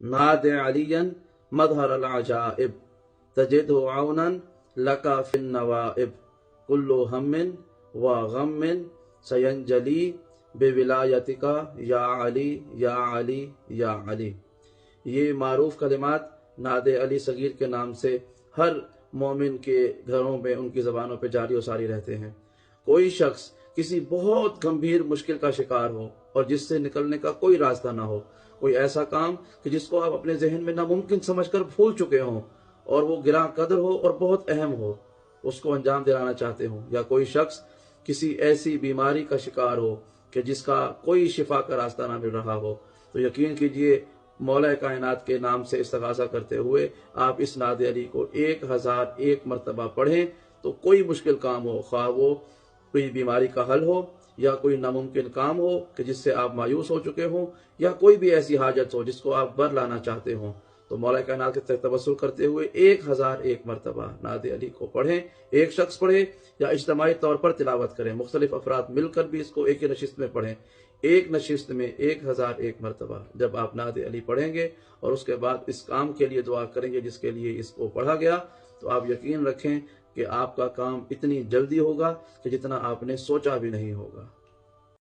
नाद अलियन मظहर अलअजाइब तजिदहु औनन लका फिन नवाइब कुल्लु हम्मिन व गम्मिन सयंजली बेविलायतिका या अली या अली या अली। ये मारूफ कलिमात नाद अली सगीर के नाम से हर मोमिन के घरों में उनकी ज़बानों पे जारी और सारी रहते हैं। कोई शख्स किसी बहुत गंभीर मुश्किल का शिकार हो और जिससे निकलने का कोई रास्ता ना हो, कोई ऐसा काम कि जिसको आप अपने जहन में नामुमकिन समझकर भूल चुके हों और वो गिरा कदर हो और बहुत अहम हो, उसको अंजाम दिलाना चाहते हो, या कोई शख्स किसी ऐसी बीमारी का शिकार हो कि जिसका कोई शिफा का रास्ता ना मिल रहा हो, तो यकीन कीजिए मौला कायनात के नाम से इस्तिग़ासा करते हुए आप इस नाद अली को 1001 मरतबा पढ़ें तो कोई मुश्किल काम हो, ख्वाह वो कोई बीमारी का हल हो या कोई नामुमकिन काम हो कि जिससे आप मायूस हो चुके हों, या कोई भी ऐसी हाजत हो जिसको आप बर लाना चाहते हों, तो मौला कायनात के तहत तवस्सुल करते हुए 1001 मरतबा नाद अली को पढ़ें। एक शख्स पढ़े या इज्तिमाई तौर पर तिलावत करें, मुख्तलिफ अफराद मिलकर भी इसको एक ही नशिस्त में पढ़ें। एक नशिस्त में 1001 मरतबा जब आप नाद अली पढ़ेंगे और उसके बाद इस काम के लिए दुआ करेंगे जिसके लिए इसको पढ़ा गया, तो आप यकीन रखें कि आपका काम इतनी जल्दी होगा कि जितना आपने सोचा भी नहीं होगा।